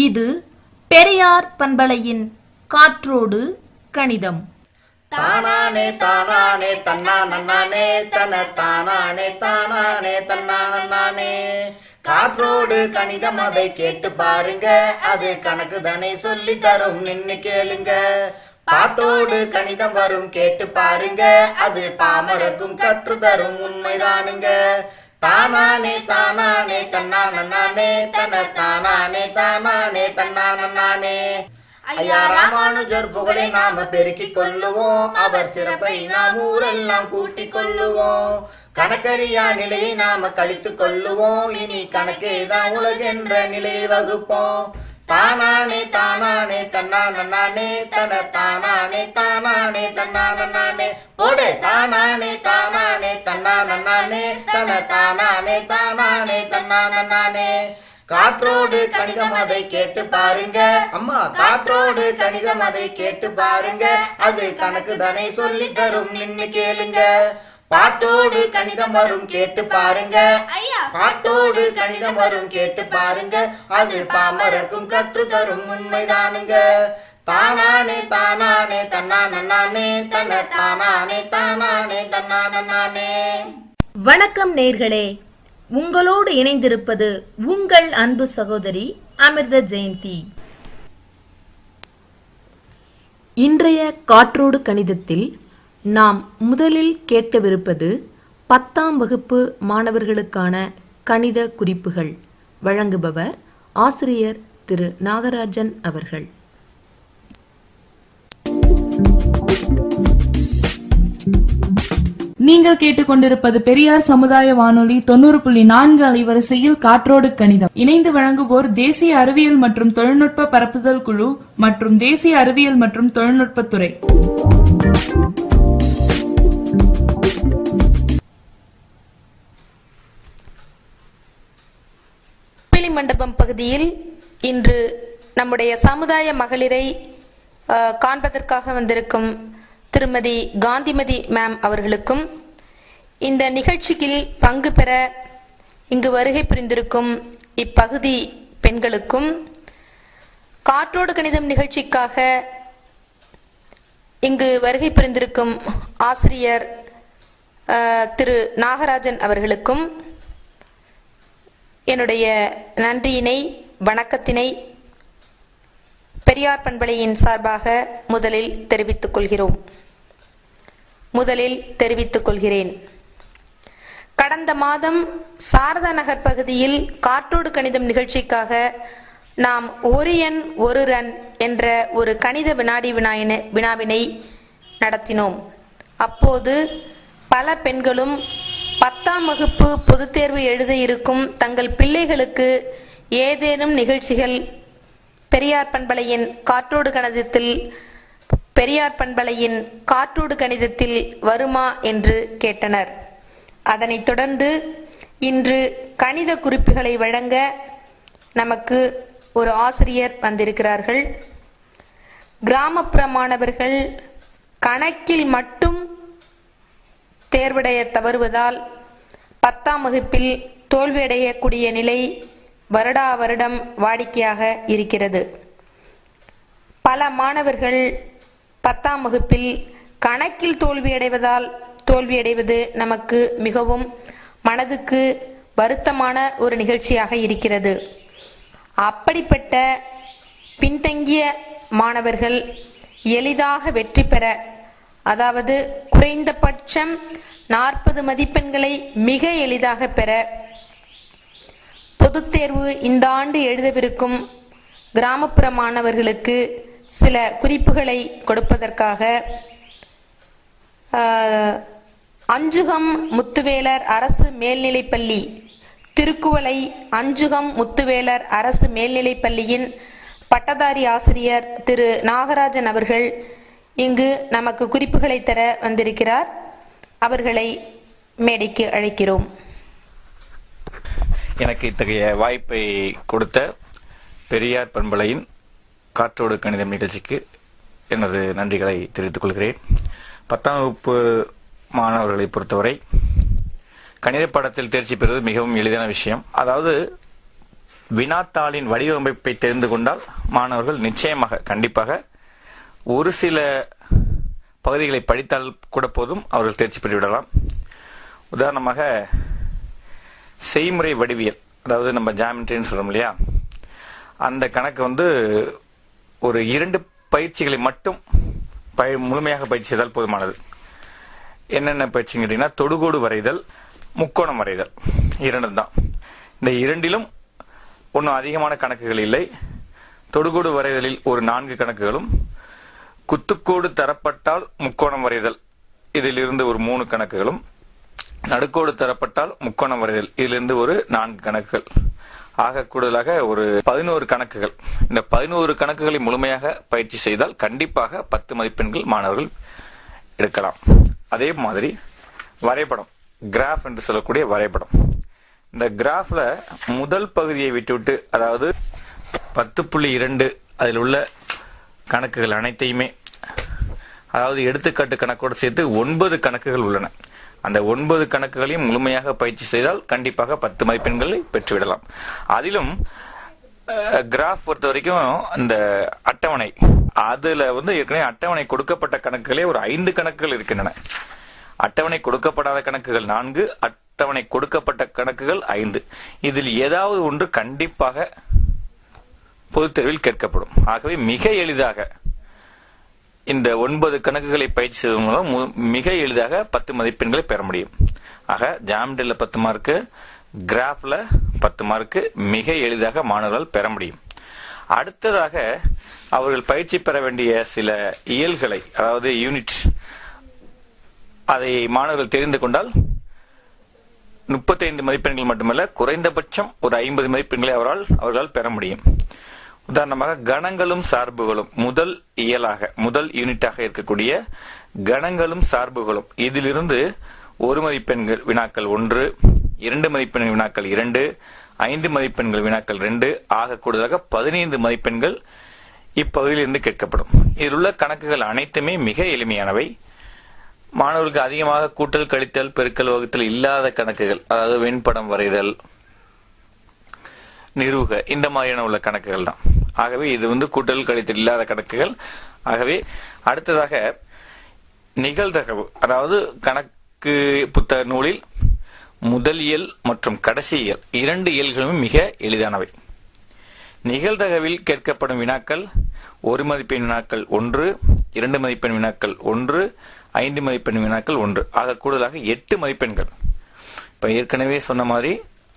இது பெரியார் பண்பலையின் காற்றோடு கணிதம். தானானே தானானே தன்னானே தன தானானே தானானே தன்னானே. காற்றோடு கணிதம் அதை கேட்டு பாருங்க, அது கணக்கு தானே சொல்லி தரும் நின்னு கேளுங்க. பாட்டோடு கணிதம் வரும் கேட்டு பாருங்க, அது பாமரர்க்கும் கற்று தரும் உண்மைதானுங்க. தானானே தானானே தன்னானே தன தானானே தானானே தன்னானே. ஐயா ராமானுஜர் புகழை நாம பெருக்கிக் கொள்ளுவோம், அவர் சிறப்பை நாம் ஊரெல்லாம் கூட்டிக் கொள்ளுவோம். கணக்கறியா நிலையை நாம கழித்துக் கொள்ளுவோம், இனி கணக்கேதான் உலகென்ற நிலையை வகுப்போம். தானானே தானானே தன்னானே தன தானானே தானானே தன்னானே. போடு தானானே தானானே தன்னானே தன தானானே தானானே தன்னானே. காற்றோடு கணிதம் அதை கேட்டு பாருங்க அம்மா, காற்றோடு கணிதம் அதை கேட்டு பாருங்க, அது கணக்கு தானே சொல்லி தரும் நின்னு கேளுங்க. பாட்டோடு கணிதம் வரும் கேட்டு பாருங்க, பாட்டோடு கணிதம் வரும் கேட்டு பாருங்க, அது பாமரர்க்கும் கற்று தரும் உண்மைதானுங்க. தானானே தானானே தன்னானே தன தானானே தானானே தன்னானே. வணக்கம் நேர்களே, உங்களோடு இணைந்திருப்பது உங்கள் அன்பு சகோதரி அமிர்த ஜெயந்தி. இன்றைய காற்றோடு கணிதத்தில் நாம் முதலில் கேட்கவிருப்பது 10ஆம் வகுப்பு மாணவர்களுக்கான கணித குறிப்புகள். வழங்குபவர் ஆசிரியர் திரு நாகராஜன் அவர்கள். நீங்கள் கேட்டுக்கொண்டிருப்பது பெரியார் சமுதாய வானொலி 90.4 அலைவரிசையில் காற்றோடு கணிதம். இணைந்து வழங்குவோர் தேசிய அறிவியல் மற்றும் தொழில்நுட்ப பரப்புதல் குழு மற்றும் தேசிய அறிவியல் மற்றும் தொழில்நுட்பத்துறை. மண்டபம் பகுதியில் இன்று நம்முடைய சமுதாய மகளிரை காண்பதற்காக வந்திருக்கும் திருமதி காந்திமதி மேம் அவர்களுக்கும், இந்த நிகழ்ச்சியில் பங்கு பெற இங்கு வருகை புரிந்திருக்கும் இப்பகுதி பெண்களுக்கும், காற்றோடு கணிதம் நிகழ்ச்சிக்காக இங்கு வருகை புரிந்திருக்கும் ஆசிரியர் திரு நாகராஜன் அவர்களுக்கும் என்னுடைய நன்றியினை வணக்கத்தினை பெரியார் பண்பலையின் சார்பாக முதலில் தெரிவித்துக் கொள்கிறேன். கடந்த மாதம் சாரதா நகர் பகுதியில் காற்றோடு கணிதம் நிகழ்ச்சிக்காக நாம் ஒரு எண் ஒரு ரன் என்ற ஒரு கணித வினாவினை நடத்தினோம். அப்போது பல பெண்களும் 10ஆம் வகுப்பு பொதுத் தேர்வு எழுத இருக்கும் தங்கள் பிள்ளைகளுக்கு ஏதேனும் நிகழ்ச்சிகள் பெரியார் பண்பலையின் காற்றோடு கணிதத்தில் வருமா என்று கேட்டனர். அதனைத் தொடர்ந்து இன்று கணித குறிப்புகளை வழங்க நமக்கு ஒரு ஆசிரியர் வந்திருக்கிறார்கள். கிராமப்புற மாணவர்கள் கணக்கில் மட்டும் தேர்வடைய தவறுவதால் 10ஆம் வகுப்பில் தோல்வியடையக்கூடிய நிலை வருடா வருடம் வாடிக்கையாக இருக்கிறது. பல மாணவர்கள் 10ஆம் வகுப்பில் கணக்கில் தோல்வியடைவது நமக்கு மிகவும் மனதுக்கு வருத்தமான ஒரு நிகழ்ச்சியாக இருக்கிறது. அப்படிப்பட்ட பின்தங்கிய மாணவர்கள் எளிதாக வெற்றி பெற, அதாவது குறைந்தபட்சம் 40 மதிப்பெண்களை மிக எளிதாக பெற பொதுத் தேர்வு இந்த ஆண்டு எழுதவிருக்கும் கிராமப்புற மாணவர்களுக்கு சில குறிப்புகளை கொடுப்பதற்காக அஞ்சுகம் முத்துவேலர் அரசு மேல்நிலைப்பள்ளி, திருக்குவளை அஞ்சுகம் முத்துவேலர் அரசு மேல்நிலைப்பள்ளியின் பட்டதாரி ஆசிரியர் திரு நாகராஜன் அவர்கள் இங்கு நமக்கு குறிப்புகளை தர வந்திருக்கிறார். அவர்களை மேடைக்கு அழைக்கிறோம். எனக்கு இத்தகைய வாய்ப்பை கொடுத்த பெரியார் பண்பலையின் காற்றோடு கணிதம் நிகழ்ச்சிக்கு எனது நன்றிகளை தெரிவித்துக் கொள்கிறேன். 10ஆம் வகுப்பு மாணவர்களை பொறுத்தவரை கணித பாடத்தில் தேர்ச்சி பெறுவது மிகவும் எளிதான விஷயம். அதாவது வினாத்தாளின் வடிவமைப்பை தெரிந்து கொண்டால் மாணவர்கள் நிச்சயமாக கண்டிப்பாக ஒரு சில பகுதிகளை படித்தால் கூட போதும் அவர்கள் தேர்ச்சி பெற்றுவிடலாம். உதாரணமாக செய்முறை வடிவியல், அதாவது நம்ம ஜாமெட்ரின்னு சொல்றோம் இல்லையா, அந்த கணக்கு ஒரு 2 பயிற்சிகளை மட்டும் முழுமையாக பயிற்சி செய்தால் போதுமானது. என்னென்ன பயிற்சிங்க கேட்டீங்கன்னா, தொடுகோடு வரைதல், முக்கோணம் வரைதல், 2 தான். இந்த 2லும் ஒன்றும் அதிகமான கணக்குகள் இல்லை. தொடுகோடு வரைதலில் ஒரு 4 கணக்குகளும், குத்துக்கோடு தரப்பட்டால் முக்கோணம் வரைதல் இதிலிருந்து ஒரு 3 கணக்குகளும், நடுக்கோடு தரப்பட்டால் முக்கோணம் வரைதல் இதிலிருந்து ஒரு 4 கணக்குகள் ஆக கூடுதலாக ஒரு 11 கணக்குகள். இந்த 11 கணக்குகளை முழுமையாக பயிற்சி செய்தால் கண்டிப்பாக 10 மதிப்பெண்கள் மாணவர்கள் எடுக்கலாம். அதே மாதிரி வரைபடம், கிராஃப் என்று சொல்லக்கூடிய வரைபடம். இந்த கிராஃப்ல முதல் பகுதியை விட்டுவிட்டு, அதாவது 10.2 அதில் உள்ள கணக்குகள் அனைத்தையுமே, அதாவது எடுத்துக்காட்டு கணக்கோடு சேர்த்து 9 கணக்குகள் உள்ளன. அந்த 9 கணக்குகளையும் முழுமையாக பயிற்சி செய்தால் கண்டிப்பாக 10 மதிப்பெண்களை பெற்றுவிடலாம். அதிலும் கிராஃப் பொறுத்த வரைக்கும் அந்த அட்டவணை, அதுல ஏற்கனவே அட்டவணை கொடுக்கப்பட்ட கணக்குகளே ஒரு 5 கணக்குகள் இருக்கின்றன. அட்டவணை கொடுக்கப்படாத கணக்குகள் 4, அட்டவணை கொடுக்கப்பட்ட கணக்குகள் 5. இதில் ஏதாவது ஒன்று கண்டிப்பாக பொதுத் தேர்வில் கேட்கப்படும். ஆகவே மிக எளிதாக இந்த 9 கணக்குகளை பயிற்சி செய்வதன் மூலம் மிக எளிதாக 10 மதிப்பெண்களை பெற முடியும். ஆக ஜாமெட்ரியில் 10 மார்க்கு, கிராஃப்ல 10 மார்க்கு மிக எளிதாக மாணவர்கள் பெற முடியும். அடுத்ததாக அவர்கள் பயிற்சி பெற வேண்டிய சில இயல்களை, அதாவது யூனிட், அதை மாணவர்கள் தெரிந்து கொண்டால் 35 மதிப்பெண்கள் மட்டுமல்ல, குறைந்தபட்சம் ஒரு 50 மதிப்பெண்களை அவர்களால் பெற முடியும். உதாரணமாக கணங்களும் சார்புகளும் முதல் இயலாக, முதல் யூனிட்டாக இருக்கக்கூடிய கணங்களும் சார்புகளும், இதிலிருந்து 1 மதிப்பெண்கள் வினாக்கள் 1, 2 மதிப்பெண்கள் வினாக்கள் 2, 5 மதிப்பெண்கள் வினாக்கள் 2 ஆக கூடுதலாக 15 மதிப்பெண்கள் இப்பகுதியிலிருந்து கேட்கப்படும். இதில் உள்ள கணக்குகள் அனைத்துமே மிக எளிமையானவை. மாணவர்களுக்கு அதிகமாக கூட்டல், கழித்தல், பெருக்கல், வகுத்தல் இல்லாத கணக்குகள், அதாவது வெண்படம் வரைதல், நிறுவுக, இந்த மாதிரியான உள்ள கணக்குகள் தான். ஆகவே இது கூட்டல், கழித்தல் இல்லாத கணக்குகள். ஆகவே அடுத்ததாக நிகழ்தகவு, அதாவது கணக்கு புத்தக நூலில் முதல் இயல் மற்றும் கடைசி இயல் 2 இயல்களும் மிக எளிதானவை. நிகழ்தகவில் கேட்கப்படும் வினாக்கள் 1 மதிப்பெண் வினாக்கள் 1, 2 மதிப்பெண் வினாக்கள் 1, 5 மதிப்பெண் வினாக்கள் 1 ஆக கூடுதலாக 8 மதிப்பெண்கள். இப்ப ஏற்கனவே சொன்ன மாதிரி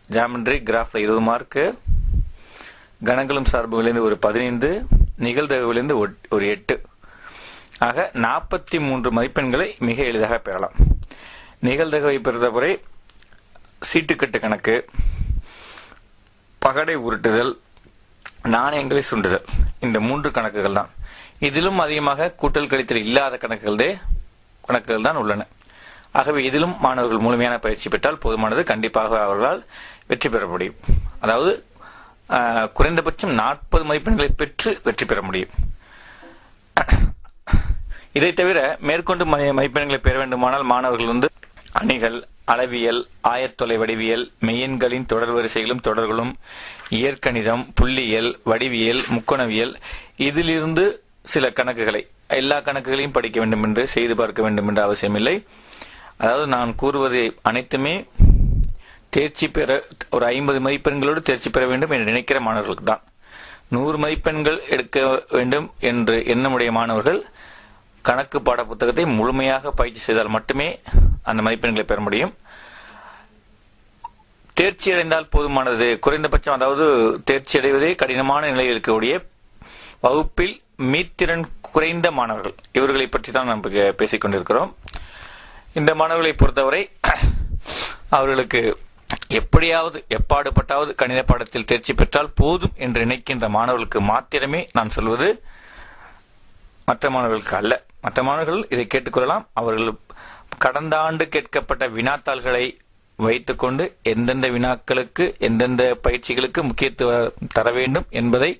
ஜாமெட்ரி, கிராஃப்ல 20 மார்க்கு, கணங்களும் சார்புகளிலிருந்து ஒரு 15, நிகழ்தகவிலிருந்து ஒரு 8 ஆக 43 மதிப்பெண்களை மிக எளிதாக பெறலாம். நிகழ்தகவை பொறுத்தவரை சீட்டுக்கட்டு கணக்கு, பகடை உருட்டுதல், நாணயங்களை சுண்டுதல், இந்த 3 கணக்குகள் தான். இதிலும் அதிகமாக கூட்டல், கழித்தல் இல்லாத கணக்குகள் தான் உள்ளன. ஆகவே இதிலும் மாணவர்கள் முழுமையான பயிற்சி பெற்றால் போதுமானது. கண்டிப்பாக அவர்களால் வெற்றி பெற முடியும். அதாவது குறைந்தபட்சம் 40 மதிப்பெண்களை பெற்று வெற்றி பெற முடியும். இதை தவிர மேற்கொண்டு மதிப்பெண்களை பெற வேண்டுமானால் மாணவர்கள் அணிகள், அளவியல், ஆயத்தொலை வடிவியல், மெய்யெண்களின் தொடர் வரிசைகளும் தொடர்களும், இயற்கணிதம், புள்ளியியல், வடிவியல், முக்கோணவியல், இதிலிருந்து சில கணக்குகளை, எல்லா கணக்குகளையும் படிக்க வேண்டும் என்று, செய்து பார்க்க வேண்டும் என்ற அவசியமில்லை. அதாவது நான் கூறுவது அனைத்துமே தேர்ச்சி பெற ஒரு 50 மதிப்பெண்களோடு தேர்ச்சி பெற வேண்டும் என்று நினைக்கிற மாணவர்களுக்கு தான். 100 மதிப்பெண்கள் எடுக்க வேண்டும் என்று எண்ணமுடைய மாணவர்கள் கணக்கு பாட புத்தகத்தை முழுமையாக பயிற்சி செய்தால் மட்டுமே அந்த மதிப்பெண்களை பெற முடியும். தேர்ச்சி அடைந்தால் போதுமானது. குறைந்தபட்சம், அதாவது தேர்ச்சி அடைவதே கடினமான நிலையில் இருக்கக்கூடிய வகுப்பில் மீத்திறன் குறைந்த மாணவர்கள், இவர்களை பற்றி தான் நாம் பேசிக் கொண்டிருக்கிறோம். இந்த மாணவர்களை பொறுத்தவரை அவர்களுக்கு எப்படியாவது எப்பாடுபட்டாவது கணித பாடத்தில் தேர்ச்சி பெற்றால் போதும் என்று நினைக்கின்ற மாணவர்களுக்கு மாத்திரமே நான் சொல்வது, மற்ற மாணவர்களுக்கு அல்ல. மற்ற மாணவர்கள் இதை கேட்டுக்கொள்ளலாம். அவர்கள் கடந்த ஆண்டு கேட்கப்பட்ட வினாத்தாள்களை வைத்துக்கொண்டு எந்தெந்த வினாக்களுக்கு, எந்தெந்த பயிற்சிகளுக்கு முக்கியத்துவம் தர வேண்டும் என்பதை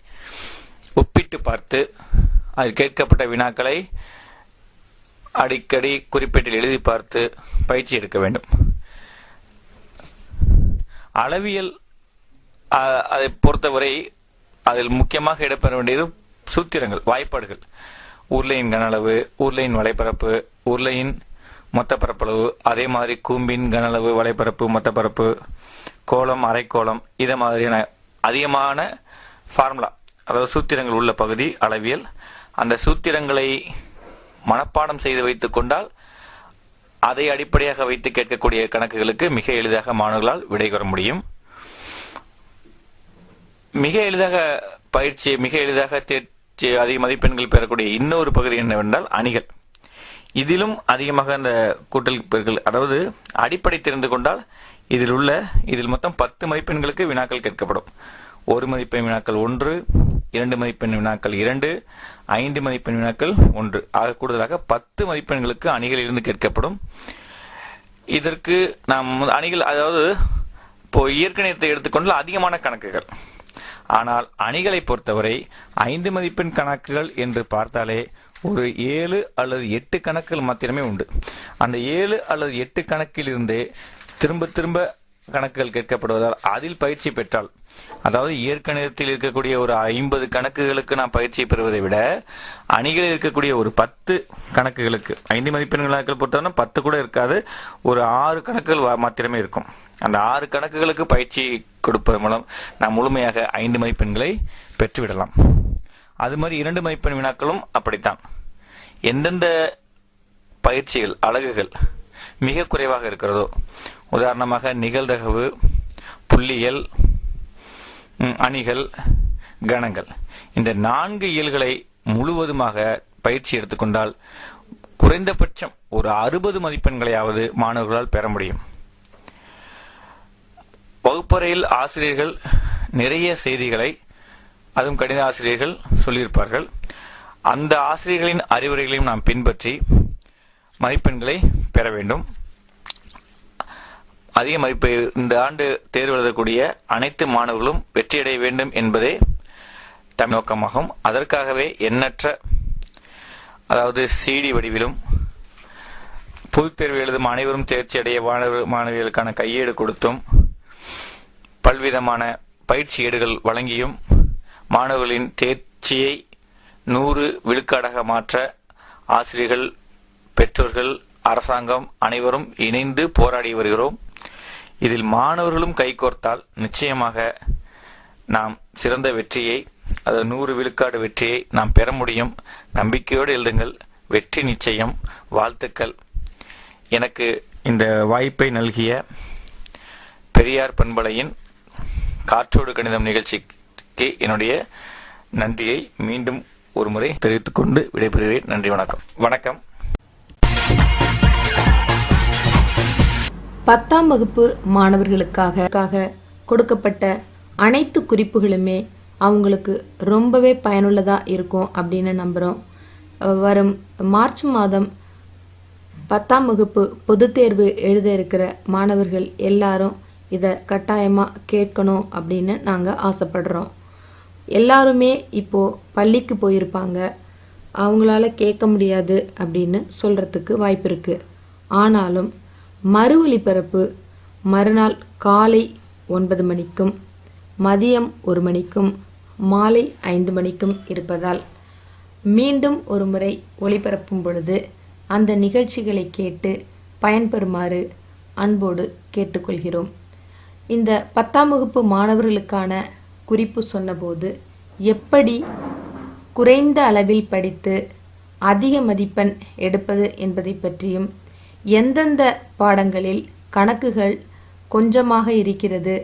ஒப்பிட்டு பார்த்து, அதில் கேட்கப்பட்ட வினாக்களை அடிக்கடி குறிப்பேட்டில் எழுதி பார்த்து பயிற்சி எடுக்க வேண்டும். அளவியல் அதை பொறுத்தவரை அதில் முக்கியமாக இடம்பெற வேண்டியது சூத்திரங்கள், வாய்ப்பாடுகள். உருளையின் கன அளவு, உருளையின் வலைப்பரப்பு, உருளையின் மொத்த பரப்பளவு, அதே மாதிரி கூம்பின் கன அளவு, வலைப்பரப்பு, மொத்த பரப்பு, கோளம், அரைக்கோளம், இதை மாதிரியான அதிகமான ஃபார்முலா, அதாவது சூத்திரங்கள் உள்ள பகுதி அளவியல். அந்த சூத்திரங்களை மனப்பாடம் செய்து வைத்துக் கொண்டால் அதை அடிப்படையாக வைத்து கேட்கக்கூடிய கணக்குகளுக்கு மிக எளிதாக மாணவர்களால் விடை பெற முடியும். மிக எளிதாக பயிற்சி, மிக எளிதாக தேர்ச்சி, அதிக மதிப்பெண்கள் பெறக்கூடிய இன்னொரு பகுதி என்னவென்றால் அணிகள். இதிலும் அதிகமாக அந்த கூட்டல் பெருக்கல், அதாவது அடிப்படை தெரிந்து கொண்டால் இதில் மொத்தம் 10 மதிப்பெண்களுக்கு வினாக்கள் கேட்கப்படும். 1 மதிப்பெண் வினாக்கள் 1, 2 மதிப்பெண் வினாக்கள் 2, 5 மதிப்பெண் வினாக்கள் 1 ஆக கூடுதலாக 10 மதிப்பெண்களுக்கு அணிகளிலிருந்து கேட்கப்படும். இதற்கு நாம் அணிகள், அதாவது இப்போ இயற்கணிதத்தை எடுத்துக்கொண்டால் அதிகமான கணக்குகள். ஆனால் அணிகளை பொறுத்தவரை 5 மதிப்பெண் கணக்குகள் என்று பார்த்தாலே ஒரு 7 அல்லது 8 கணக்குகள் மாத்திரமே உண்டு. அந்த 7 அல்லது 8 கணக்கில் இருந்தே திரும்ப திரும்ப கணக்குகள் கேட்கப்படுவதால் அதில் பயிற்சி பெற்றால், அதாவது இயற்கணிதத்தில் இருக்கக்கூடிய ஒரு 50 கணக்குகளுக்கு நாம் பயிற்சி பெறுவதை விட அணிகளில் இருக்கக்கூடிய ஒரு 10 கணக்குகளுக்கு, 5 மதிப்பெண் கணக்குகள் பொறுத்தவரை 10 கூட இருக்காது, ஒரு 6 கணக்குகள் மாத்திரமே இருக்கும். அந்த 6 கணக்குகளுக்கு பயிற்சி கொடுப்பதன் மூலம் நாம் முழுமையாக 5 மதிப்பெண்களை பெற்றுவிடலாம். அது மாதிரி 2 மதிப்பெண் வினாக்களும் அப்படித்தான். எந்தெந்த பயிற்சிகள், அலகுகள் மிக குறைவாக இருக்கிறதோ, உதாரணமாக நிகழ்தகவு, புள்ளியல், அணிகள், கணங்கள், இந்த 4 இயல்களை முழுவதுமாக பயிற்சி எடுத்துக்கொண்டால் குறைந்தபட்சம் ஒரு 60 மதிப்பெண்களையாவது மாணவர்களால் பெற முடியும். வகுப்பறையில் ஆசிரியர்கள் நிறைய செய்திகளை, அதுவும் கணித ஆசிரியர்கள் சொல்லியிருப்பார்கள். அந்த ஆசிரியர்களின் அறிவுரைகளையும் நாம் பின்பற்றி மதிப்பெண்களை பெற வேண்டும். அதிக மதிப்பை இந்த ஆண்டு தேர்வு எழுதக்கூடிய அனைத்து மாணவர்களும் வெற்றியடைய வேண்டும் என்பதே தம் நோக்கமாகும். அதற்காகவே எண்ணற்ற, அதாவது CD வடிவிலும் பொதுத் தேர்வு எழுதும் அனைவரும் தேர்ச்சி அடைய மாணவிகளுக்கான கையேடு கொடுத்தும், பல்விதமான பயிற்சி ஏடுகள் வழங்கியும் மாணவர்களின் தேர்ச்சியை 100 விழுக்காடாக மாற்ற ஆசிரியர்கள், பெற்றோர்கள், அரசாங்கம் அனைவரும் இணைந்து போராடி வருகிறோம். இதில் மாணவர்களும் கைகோர்த்தால் நிச்சயமாக நாம் சிறந்த வெற்றியை, அதாவது 100 விழுக்காடு வெற்றியை நாம் பெற முடியும். நம்பிக்கையோடு எழுதுங்கள், வெற்றி நிச்சயம். வாழ்த்துக்கள். எனக்கு இந்த வாய்ப்பை நல்கிய பெரியார் பண்பலையின் காற்றோடு கணிதம் நிகழ்ச்சிக்கு என்னுடைய நன்றியை மீண்டும் ஒரு முறை தெரிவித்துக் கொண்டு விடைபெறுகிறேன். நன்றி, வணக்கம். வணக்கம். 10ஆம் வகுப்பு மாணவர்களுக்காக கொடுக்கப்பட்ட அனைத்து குறிப்புகளுமே அவங்களுக்கு ரொம்பவே பயனுள்ளதாக இருக்கும் அப்படின்னு நம்புகிறோம். வரும் மார்ச் மாதம் 10ஆம் வகுப்பு பொதுத் தேர்வு எழுத இருக்கிற மாணவர்கள் எல்லாரும் இதை கட்டாயமாக கேட்கணும் அப்படின்னு நாங்கள் ஆசைப்படுறோம். எல்லாருமே இப்போது பள்ளிக்கு போயிருப்பாங்க, அவங்களால கேட்க முடியாது அப்படின்னு சொல்கிறதுக்கு வாய்ப்பு இருக்குது. ஆனாலும் மறு ஒலிபரப்பு மறுநாள் காலை 9 மணிக்கும் மதியம் 1 மணிக்கும் மாலை 5 மணிக்கும் இருப்பதால் மீண்டும் ஒரு முறை ஒளிபரப்பும் பொழுது அந்த நிகழ்ச்சிகளை கேட்டு பயன்பெறுமாறு அன்போடு கேட்டுக்கொள்கிறோம். இந்த 10ஆம் வகுப்பு மாணவர்களுக்கான குறிப்பு சொன்னபோது எப்படி குறைந்த அளவில் படித்து அதிக மதிப்பெண் எடுப்பது என்பதை பற்றியும், எந்தெந்த பாடங்களில் கணக்குகள் கொஞ்சமாக இருக்கிறது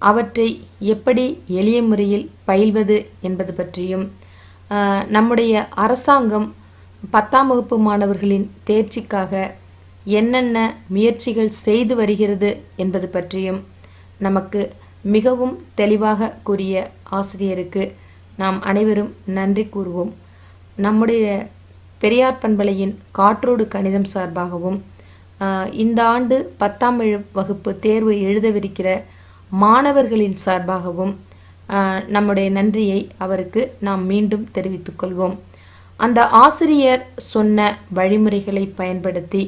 அவற்றை எப்படி எளிய முறையில் பயில்வது என்பது பற்றியும், நம்முடைய அரசாங்கம் 10ஆம் வகுப்பு மாணவர்களின் தேர்ச்சிக்காக என்னென்ன முயற்சிகள் செய்து வருகிறது என்பது பற்றியும் நமக்கு மிகவும் தெளிவாக கூறிய ஆசிரியருக்கு நாம் அனைவரும் நன்றி கூறுவோம். நம்முடைய பெரியார் பண்பலையின் காற்றோடு கணிதம் சார்பாகவும் இந்த ஆண்டு 10ஆம் வகுப்பு தேர்வு எழுதவிருக்கிற மாணவர்களின் சார்பாகவும் நம்முடைய நன்றியை அவருக்கு நாம் மீண்டும் தெரிவித்துக் கொள்வோம். அந்த ஆசிரியர் சொன்ன வழிமுறைகளை பயன்படுத்தி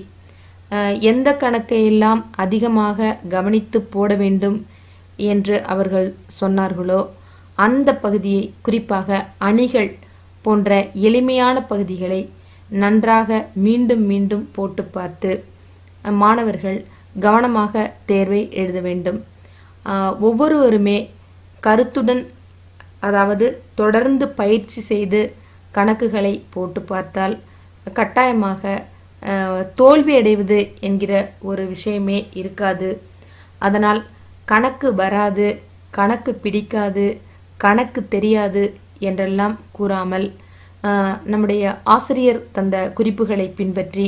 எந்த கணக்கையெல்லாம் அதிகமாக கவனித்து போட வேண்டும், என்று அவர்கள் சொன்னார்களோ அந்த பகுதியை, குறிப்பாக அணிகள் போன்ற எளிமையான பகுதிகளை நன்றாக மீண்டும் மீண்டும் போட்டு பார்த்து மாணவர்கள் கவனமாக தேர்வை எழுத வேண்டும். ஒவ்வொருவருமே கருத்துடன், அதாவது தொடர்ந்து பயிற்சி செய்து கணக்குகளை போட்டு பார்த்தால் கட்டாயமாக தோல்வி அடைவது என்கிற ஒரு விஷயமே இருக்காது. அதனால் கணக்கு வராது, கணக்கு பிடிக்காது, கணக்கு தெரியாது என்றெல்லாம் கூறாமல் நம்முடைய ஆசிரியர் தந்த குறிப்புகளை பின்பற்றி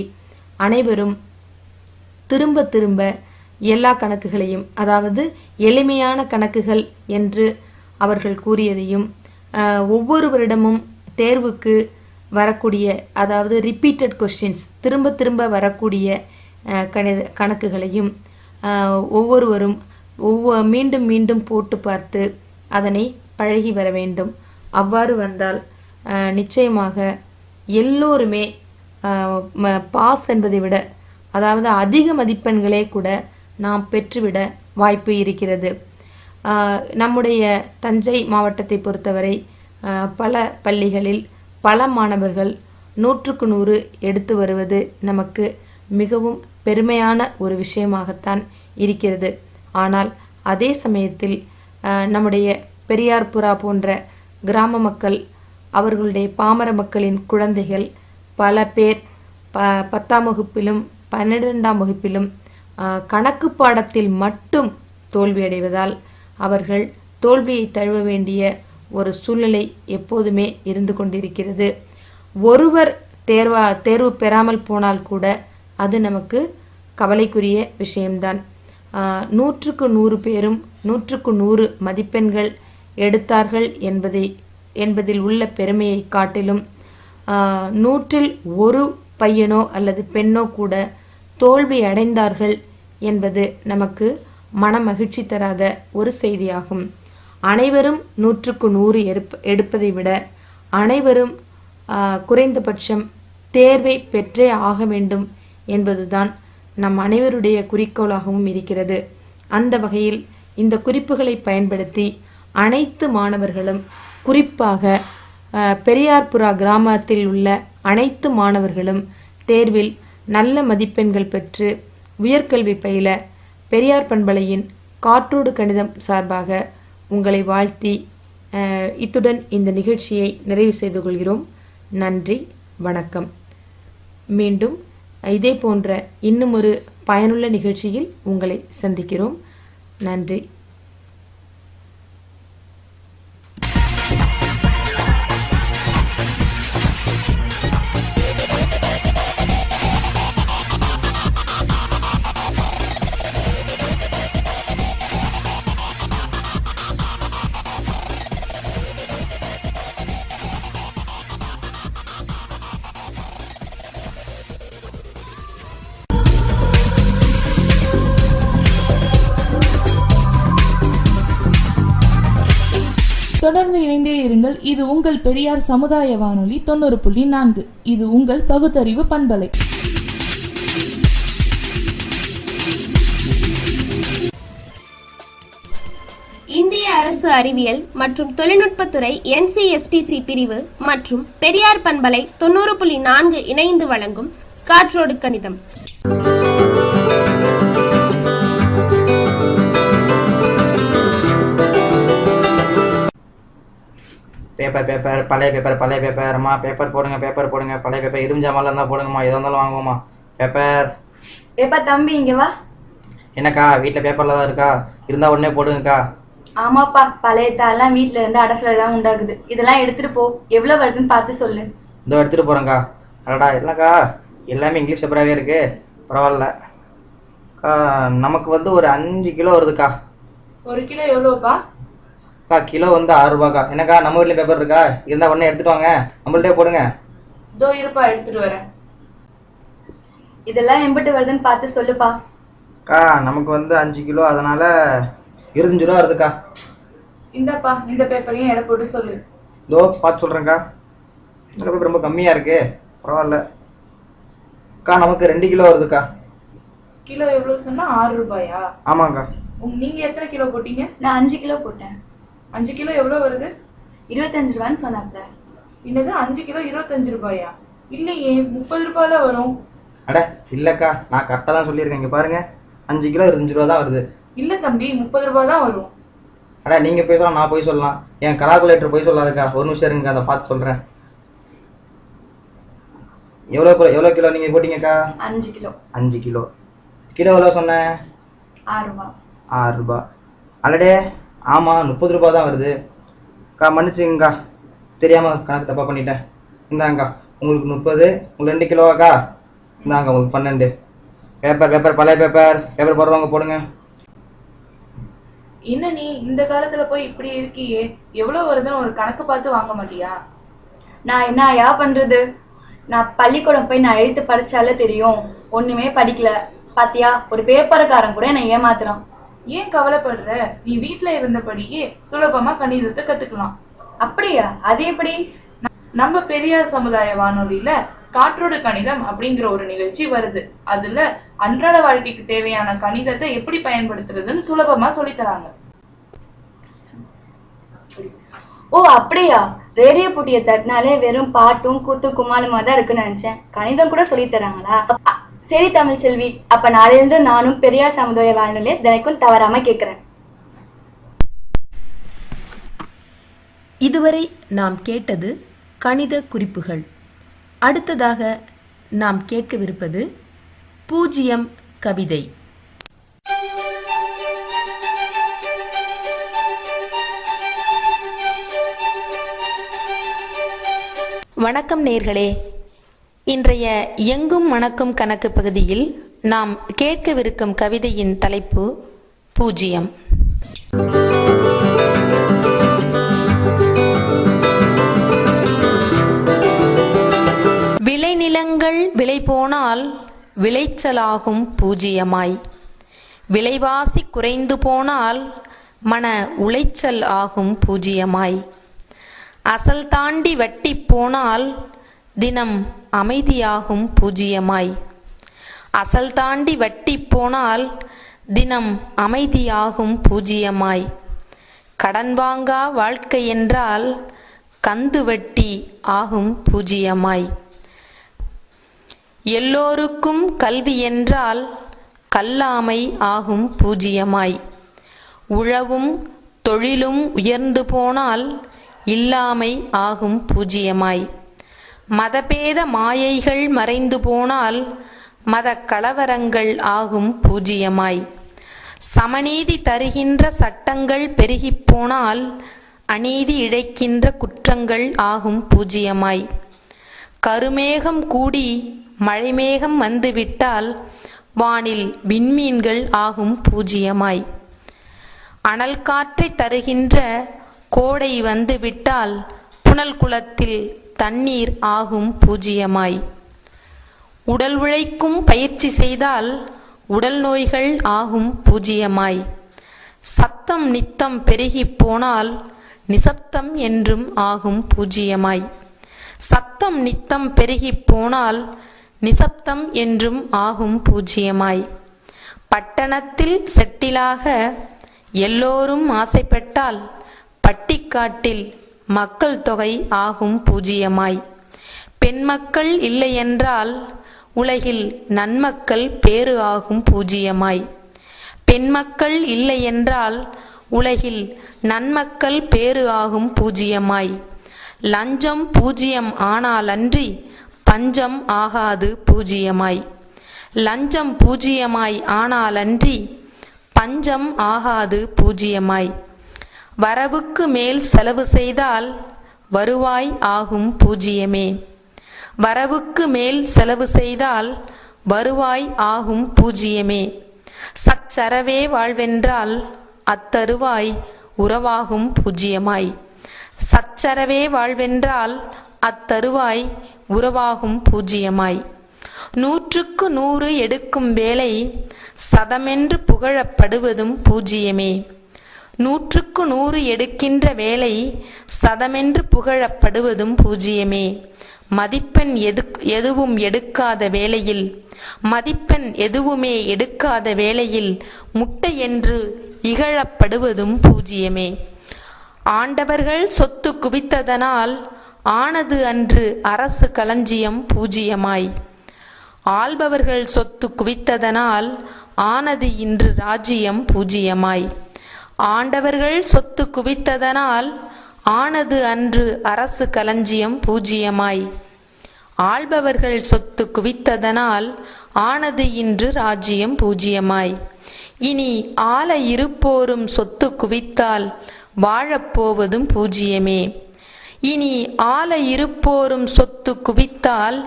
அனைவரும் திரும்ப திரும்ப எல்லா கணக்குகளையும், அதாவது எளிமையான கணக்குகள் என்று அவர்கள் கூறியதையும், ஒவ்வொருவரிடமும் தேர்வுக்கு வரக்கூடிய, அதாவது ரிப்பீட்டட் கொஸ்டின்ஸ், திரும்ப திரும்ப வரக்கூடிய கணக்குகளையும் ஒவ்வொருவரும் மீண்டும் மீண்டும் போட்டு பார்த்து அதனை பழகி வர வேண்டும். அவ்வாறு வந்தால் நிச்சயமாக எல்லோருமே பாஸ் என்பதை விட, அதாவது அதிக மதிப்பெண்களே கூட நாம் பெற்றுவிட வாய்ப்பு இருக்கிறது. நம்முடைய தஞ்சை மாவட்டத்தை பொறுத்தவரை பல பள்ளிகளில் பல மாணவர்கள் 100க்கு 100 எடுத்து வருவது நமக்கு மிகவும் பெருமையான ஒரு விஷயமாகத்தான் இருக்கிறது. ஆனால் அதே சமயத்தில் நம்முடைய பெரியார்புரா போன்ற கிராம மக்கள், அவர்களுடைய பாமர மக்களின் குழந்தைகள் பல பேர் 10ஆம் வகுப்பிலும் 12ஆம் வகுப்பிலும் கணக்கு பாடத்தில் மட்டும் தோல்வியடைவதால் அவர்கள் தோல்வியை தழுவ வேண்டிய ஒரு சூழ்நிலை எப்போதுமே இருந்து கொண்டிருக்கிறது. ஒருவர் தேர்வு பெறாமல் போனால் கூட அது நமக்கு கவலைக்குரிய விஷயம்தான். 100க்கு 100 பேரும் 100க்கு 100 மதிப்பெண்கள் எடுத்தார்கள் என்பதில் உள்ள பெருமையை காட்டிலும் 100இல் ஒரு பையனோ அல்லது பெண்ணோ கூட தோல்வி அடைந்தார்கள் என்பது நமக்கு மன மகிழ்ச்சி தராத ஒரு செய்தியாகும். அனைவரும் 100க்கு 100 எடுப்பதை விட அனைவரும் குறைந்தபட்சம் தேர்வை பெற்றே ஆக வேண்டும் என்பதுதான் நம் அனைவருடைய குறிக்கோளாகவும் இருக்கிறது. அந்த வகையில் இந்த குறிப்புகளை பயன்படுத்தி அனைத்து மாணவர்களும், குறிப்பாக பெரியார்புரா கிராமத்தில் உள்ள அனைத்து மாணவர்களும் தேர்வில் நல்ல மதிப்பெண்கள் பெற்று உயர்கல்வி பயில பெரியார் பண்பலையின் காற்றோடு கணிதம் சார்பாக உங்களை வாழ்த்தி இத்துடன் இந்த நிகழ்ச்சியை நிறைவு செய்து கொள்கிறோம். நன்றி, வணக்கம். மீண்டும் இதே போன்ற இன்னும் ஒரு பயனுள்ள நிகழ்ச்சியில் உங்களை சந்திக்கிறோம். நன்றி. தொடர்ந்து இணைந்தே இருங்கள். இது உங்கள் பெரியார் சமுதாய வானொலி 90.4. இது உங்கள் பகுத்தறிவு பண்பலை. இந்திய அரசு அறிவியல் மற்றும் தொழில்நுட்பத்துறை NCSTC பிரிவு மற்றும் பெரியார் பண்பலை 90.4 இணைந்து வழங்கும் காற்றோடு கணிதம். பேப்பர் பழைய பேப்பர் அம்மா, பேப்பர் போடுங்க பழைய பேப்பர், இருஞ்சாமலாம் இருந்தால் போடுங்கம்மா, எதாக இருந்தாலும் வாங்குவோம்மா. பேப்பர் தம்பி இங்க வா. என்னக்கா வீட்டில் பேப்பரில் தான் இருக்கா? இருந்தால் உடனே போடுங்கக்கா. ஆமாப்பா, பழைய தாள்லாம் வீட்டில் இருந்து அடசல தான் உண்டாகுது. இதெல்லாம் எடுத்துட்டு போ, எவ்வளோ வருதுன்னு பார்த்து சொல்லு. இதோ எடுத்துகிட்டு போகிறேங்க்கா. அடடா இல்லைக்கா, எல்லாமே இங்கிலீஷ் பேப்பராகவே இருக்குது, பரவாயில்ல. நமக்கு வந்து ஒரு 5 கிலோ வருதுக்கா. 1 கிலோ எவ்வளோப்பா? கிலோ வந்து 6 ரூபாக்கா. என்னக்கா நம்ம வீட்டில் பேப்பர் இருக்கா? இருந்தால் உடனே எடுத்துட்டு வாங்க, நம்மள்டே போடுங்க. இதோ இருப்பா, எடுத்துட்டு வரேன். இதெல்லாம் எம்பிட்டு வருதுன்னு பார்த்து சொல்லுப்பா. நமக்கு வந்து 5 கிலோ, அதனால 25 ரூபா வருதுக்கா. இந்தப்பா, இந்த பேப்பரையும் எடை போட்டு சொல்லு. இதோ பார்த்து சொல்கிறேங்க்கா. இந்த பேப்பர் ரொம்ப கம்மியாக இருக்கு, பரவாயில்ல. நமக்கு 2 கிலோ வருதுக்கா. கிலோ எவ்வளோ சொன்னா? 6 ரூபாயா? ஆமாங்க்கா. நீங்க எத்தனை கிலோ போட்டீங்க? நான் 5 கிலோ போட்டேன். 5 கிலோ எவ்வளவு வருது? 25 ரூபான்னு சொன்னாப்ல. என்னது 5 கிலோ 25 ரூபாயா? இல்லையே, 30 ரூபாயில வரும். அட இல்லைக்கா, நான் கரெக்டாக தான் சொல்லியிருக்கேன். இங்கே பாருங்க, 5 கிலோ 25 ரூபா தான் வருது. இல்ல தம்பி, 30 ரூபாய் தான் வரும். அட நீங்கள் போய் சொல்லலாம், நான் போய் சொல்லலாம். என் கால்குலேட்டர் போய் சொல்லாதுக்கா. ஒரு நிமிஷம் இருங்க, அதை பார்த்து சொல்கிறேன். எவ்வளோ கிலோ நீங்கள் போட்டீங்கக்கா? 5 கிலோ. 5 கிலோ. கிலோ எவ்வளோ சொன்னேன்? 6 ரூபா. 6 ரூபா. அடடே, ஆமாம் 30 ரூபா தான் வருது. அக்கா மன்னிச்சுங்கக்கா, தெரியாமல் கணக்கு தப்பாக பண்ணிட்டேன். இந்தாங்கக்கா, உங்களுக்கு 30, உங்களுக்கு 2 கிலோவாக்கா. இந்தாங்க உங்களுக்கு 12. பேப்பர் பழைய பேப்பர் போடுறவங்க போடுங்க. என்ன நீ இந்த காலத்துல போய் இப்படி இருக்கியே, எவ்வளவு வருதுன்னு ஒரு கணக்கு பார்த்து வாங்க மாட்டியா? நான் என்னயா பண்றது? நான் பள்ளிக்கூடம் போய் நான் எழுத்து படிச்சாலே தெரியும், ஒண்ணுமே படிக்கல. பாத்தியா, ஒரு பேப்பர்காரன் கூட என்னை ஏமாத்துறான். ஏன் கவலைப்படுற? நீ வீட்டுல இருந்தபடியே சுலபமா கணிதத்தை கத்துக்கலாம். அப்படியா? அது எப்படி? நம்ம பெரியார் சமுதாய வானொலியில காற்றோடு கணிதம் அப்படிங்கிற ஒரு நிகழ்ச்சி வருது. அதுல அன்றாட வாழ்க்கைக்கு தேவையான கணிதத்தை எப்படி பயன்படுத்துறதுன்னு சுலபமா சொல்லித்தராங்க. ஓ அப்படியா? ரேடியோ போட்டியை தட்டினாலே வெறும் பாட்டும் கூத்து குமாலுமா தான் இருக்குன்னு நினைச்சேன். கணிதம் கூட சொல்லி தராங்களா? சரி தமிழ் செல்வி, அப்ப நாளையிலிருந்து நானும் பெரியார் சமுதாய வானொலியை தினைக்கும் தவறாம கேட்கிறேன். இதுவரை நாம் கேட்டது கணித குறிப்புகள். அடுத்ததாக நாம் கேட்கவிருப்பது 0 கவிதை. வணக்கம் நேர்களே, இன்றைய எங்கும் மணக்கும் கணக்கு பகுதியில் நாம் கேட்கவிருக்கும் கவிதையின் தலைப்பு 0. விளைநிலங்கள் விலை போனால் விளைச்சலாகும் 0. விலைவாசி குறைந்து போனால் மன உளைச்சல் ஆகும் 0. அசல் தாண்டி வட்டி போனால் தினம் அமைதியாகும் 0. அசல் தாண்டி வட்டி போனால் தினம் அமைதியாகும் 0. கடன் வாங்கா வாழ்க்கை என்றால் கந்து வட்டி ஆகும் 0. எல்லோருக்கும் கல்வி என்றால் கல்லாமை ஆகும் 0. உழவும் தொழிலும் உயர்ந்து போனால் இல்லாமை ஆகும் 0. மதபேத மாயைகள் மறைந்து போனால் மத கலவரங்கள் ஆகும் 0. சமநீதி தருகின்ற சட்டங்கள் பெருகிப் போனால் அநீதி இழைக்கின்ற குற்றங்கள் ஆகும் 0. கருமேகம் கூடி மழைமேகம் வந்துவிட்டால் வானில் விண்மீன்கள் ஆகும் 0. அனல் காற்றை தருகின்ற கோடை வந்துவிட்டால் புனல் குளத்தில் தண்ணீர் ஆகும் 0. உடல் உழைக்கும் பயிற்சி செய்தால் உடல் நோய்கள் ஆகும் 0. சத்தம் நித்தம் பெருகி போனால் நிசப்தம் என்றும் ஆகும் 0. சத்தம் நித்தம் பெருகி போனால் நிசப்தம் என்றும் ஆகும் 0. பட்டணத்தில் செட்டிலாக எல்லோரும் ஆசைப்பட்டால் பட்டிக்காட்டில் மக்கள் தொகை ஆகும் 0. பெண் மக்கள் இல்லை என்றால் உலகில் நன்மக்கள் பேறு ஆகும் 0. பெண் மக்கள் இல்லை என்றால் உலகில் நன்மக்கள் பேறு ஆகும் 0. லஞ்சம் 0 ஆனாலன்றி பஞ்சம் ஆகாது 0. லஞ்சம் 0 ஆனாலன்றி பஞ்சம் ஆகாது 0. வரவுக்கு மேல் செலவு செய்தால் வருவாய் ஆகும் 0. வரவுக்கு மேல் செலவு செய்தால் வருவாய் ஆகும் 0. சச்சரவே வாழ்வென்றால் அத்தருவாய் உறவாகும் 0. சச்சரவே வாழ்வென்றால் அத்தருவாய் உறவாகும் 0. 100க்கு 100 எடுக்கும் வேலை சதமென்று புகழப்படுவதும் 0. 100க்கு 100 எடுக்கின்ற வேலை சதமென்று புகழப்படுவதும் 0. மதிப்பெண் எதுவும் எடுக்காத வேளையில் மதிப்பெண் எதுவுமே எடுக்காத வேளையில் முட்டை என்று இகழப்படுவதும் பூஜ்யமே. ஆண்டவர்கள் சொத்து குவித்ததனால் ஆனது அன்று அரசு களஞ்சியம் பூஜ்யமாய். ஆள்பவர்கள் சொத்து குவித்ததனால் ஆனது இன்று ராஜ்யம் பூஜ்யமாய். ஆண்டவர்கள் சொத்து குவித்ததனால் ஆனது அன்று அரசு களஞ்சியம் பூஜ்யமாய். ஆள்பவர்கள் சொத்து குவித்ததனால் ஆனது இன்று ராஜ்யம் பூஜ்யமாய். இனி ஆள இருப்போரும் சொத்து குவித்தால் வாழப்போவதும் பூஜ்யமே. இனி ஆள இருப்போரும் சொத்து குவித்தால்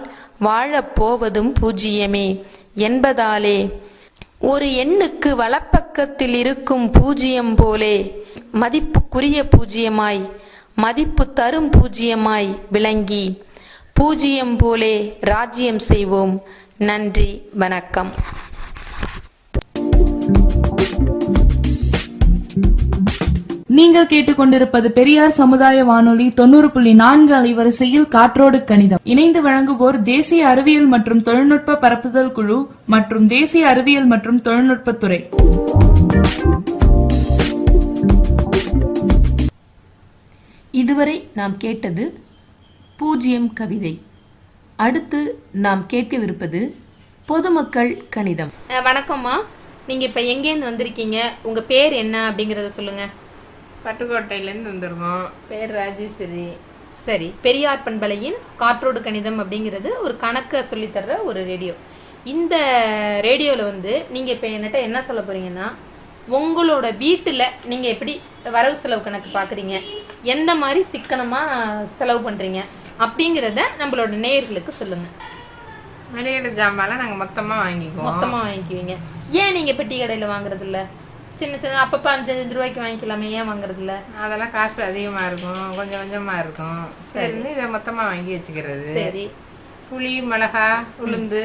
வாழப்போவதும் பூஜ்யமே என்பதாலே ஒரு எண்ணுக்கு வலப்பக்கத்தில் இருக்கும் பூஜ்யம் போலே மதிப்புக்குரிய பூஜ்யமாய் மதிப்பு தரும் பூஜ்யமாய் விளங்கி பூஜ்யம் போலே ராஜ்யம் செய்வோம். நன்றி, வணக்கம். நீங்கள் கேட்டுக்கொண்டிருப்பது பெரியார் சமுதாய வானொலி 90.4 அலைவரிசையில் காற்றோடு கணிதம். இணைந்து வழங்குவோர் தேசிய அறிவியல் மற்றும் தொழில்நுட்ப பரப்புதல் குழு மற்றும் தேசிய அறிவியல் மற்றும் தொழில்நுட்பத்துறை. இதுவரை நாம் கேட்டது பூஜ்யம் கவிதை. அடுத்து நாம் கேட்கவிருப்பது பொதுமக்கள் கணிதம். வணக்கம்மா, நீங்க இப்ப எங்கேருந்து வந்திருக்கீங்க, உங்க பேர் என்ன அப்படிங்கறத சொல்லுங்க. பட்டுக்கோட்டையிலேருந்து வந்திருக்கோம். பேர் ராஜேஸ்வரி. சரி, பெரியார் பண்பலையின் காற்றோடு கணிதம் அப்படிங்கிறது ஒரு கணக்கை சொல்லித்தர்ற ஒரு ரேடியோ. இந்த ரேடியோவில் வந்து நீங்கள் இப்போ என்கிட்ட என்ன சொல்ல போகிறீங்கன்னா, உங்களோட வீட்டில் நீங்கள் எப்படி வரவு செலவு கணக்கு பார்க்குறீங்க, எந்த மாதிரி சிக்கனமாக செலவு பண்ணுறீங்க அப்படிங்கிறத நம்மளோட நேயர்களுக்கு சொல்லுங்கள். மளிகை ஜாமான்லாம் நாங்கள் மொத்தமாக வாங்கிக்குவீங்க. ஏன் நீங்கள் பெட்டி கடையில் வாங்குறது இல்லை? சின்ன சின்ன அப்பப்போ 5 ரூபாய்க்கு வாங்கிக்கலாமே, ஏன் வாங்குறது இல்லை? அதெல்லாம் காசு அதிகமாக இருக்கும், கொஞ்சம் கொஞ்சமாக இருக்கும். சரின்னு இதை மொத்தமாக வாங்கி வச்சுக்கிறது. சரி, புளி, மிளகா, உளுந்து,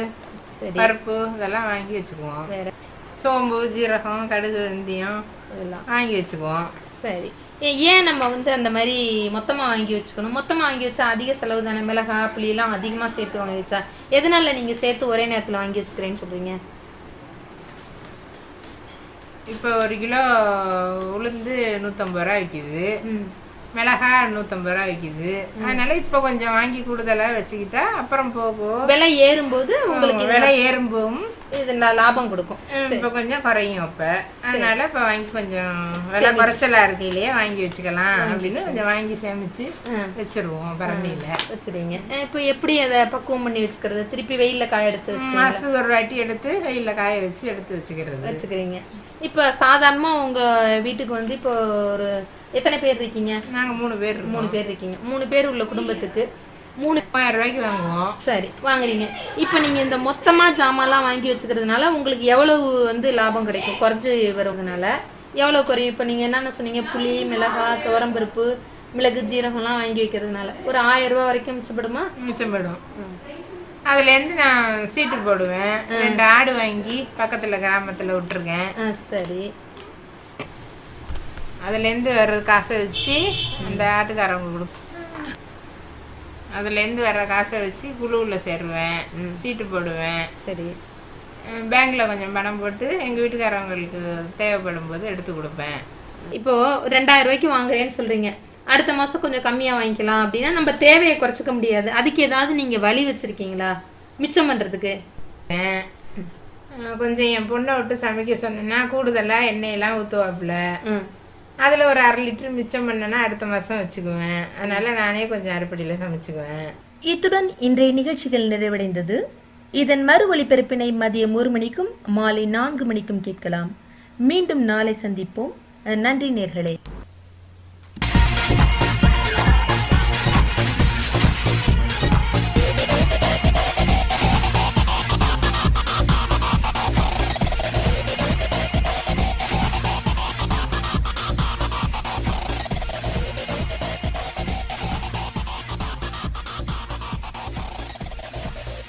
பருப்பு இதெல்லாம் வாங்கி வச்சுக்குவோம். வேற சோம்பு, ஜீரகம், கடுகு, வெந்தயம் இதெல்லாம் வாங்கி வச்சுக்குவோம். சரி, ஏன் நம்ம வந்து அந்த மாதிரி மொத்தமாக வாங்கி வச்சுக்கணும்? மொத்தமாக வாங்கி வச்சா அதிக செலவு தானே. மிளகா, புளியெல்லாம் அதிகமாக சேர்த்து வாங்கி வச்சா எதனால நீங்கள் சேர்த்து ஒரே நேரத்தில் வாங்கி வச்சுக்கிறேன்னு சொல்கிறீங்க? இப்போ 1 கிலோ உளுந்து 150 ரூபா விற்கிது, மிளகா 150 ரூபா விற்கிது. அதனால இப்போ கொஞ்சம் வாங்கி கூடுதலாக வச்சுக்கிட்டா அப்புறம் போகும், விலை ஏறும்போது உங்களுக்கு விலை ஏறும்போதும் இது லாபம் கொடுக்கும். இப்போ கொஞ்சம் குறையும். அப்போ அதனால இப்போ வாங்கி கொஞ்சம் விலை குறைச்சலா இருக்கையிலேயே வாங்கி வச்சுக்கலாம் அப்படின்னு கொஞ்சம் வாங்கி சேமிச்சு வச்சிருவோம். பரவாயில்ல வச்சிருவீங்க. இப்போ எப்படி அதை பக்குவம் பண்ணி வச்சுக்கிறது? திருப்பி வெயிலில் காய எடுத்து மாசத்துக்கு ஒரு வாட்டி எடுத்து வெயிலில் காய வச்சு எடுத்து வச்சுக்கிறீங்க. இப்போ சாதாரணமாக உங்கள் வீட்டுக்கு வந்து இப்போ ஒரு எத்தனை பேர் இருக்கீங்க? நாங்கள் 3 பேர். 3 பேர் இருக்கீங்க. 3 பேர் உள்ள குடும்பத்துக்கு 3000 ரூபாய்க்கு வாங்குவோம். சரி, வாங்குறீங்க. இப்போ நீங்கள் இந்த மொத்தமாக ஜாமான்லாம் வாங்கி வச்சுக்கிறதுனால உங்களுக்கு எவ்வளவு வந்து லாபம் கிடைக்கும்? குறைச்சி வருவதுனால எவ்வளோ குறையும்? இப்போ நீங்கள் என்னென்ன சொன்னீங்க, புளி, மிளகா, துவரம்பருப்பு, மிளகு, ஜீரகம்லாம் வாங்கி வைக்கிறதுனால ஒரு 1000 ரூபா வரைக்கும் மிச்சப்படுமா? மிச்சப்படும். அதுலேருந்து நான் சீட்டு போடுவேன். 2 ஆடு வாங்கி பக்கத்தில் கிராமத்தில் விட்டுருக்கேன். சரி, அதுலேருந்து வர்ற காசை வச்சு அந்த ஆட்டுக்காரவங்க கொடுப்பேன். அதுலேருந்து வர்ற காசை வச்சு குழுவில் சேருவேன், சீட்டு போடுவேன். சரி, பேங்க்கில் கொஞ்சம் பணம் போட்டு எங்கள் வீட்டுக்காரவங்களுக்கு தேவைப்படும் போது எடுத்து கொடுப்பேன். இப்போது 2000 ரூபாய்க்கு வாங்குறேன்னு சொல்கிறீங்க, அடுத்த மாதம் கொஞ்சம் கம்மியாக வாங்கிக்கலாம் அப்படின்னா நம்ம தேவையை குறைச்சிக்க முடியாது. அதுக்கு ஏதாவது நீங்கள் வழி வச்சுருக்கீங்களா மிச்சம் பண்ணுறதுக்கு? கொஞ்சம் என் பொண்ணை விட்டு சமைக்க சொன்னேன்னா கூடுதலாக எண்ணெயெல்லாம் ஊற்றுவாப்புல, அதில் ஒரு 1/2 லிட்டர் மிச்சம் பண்ணேன்னா அடுத்த மாதம் வச்சுக்குவேன். அதனால நானே கொஞ்சம் அரைப்படியில் சமைச்சுக்குவேன். இத்துடன் இன்றைய நிகழ்ச்சிகள் நிறைவடைந்தது. இதன் மறு ஒலிபரப்பினை மதியம் 1 மணிக்கும் மாலை 4 மணிக்கும் கேட்கலாம். மீண்டும் நாளை சந்திப்போம். நன்றி நேர்களே.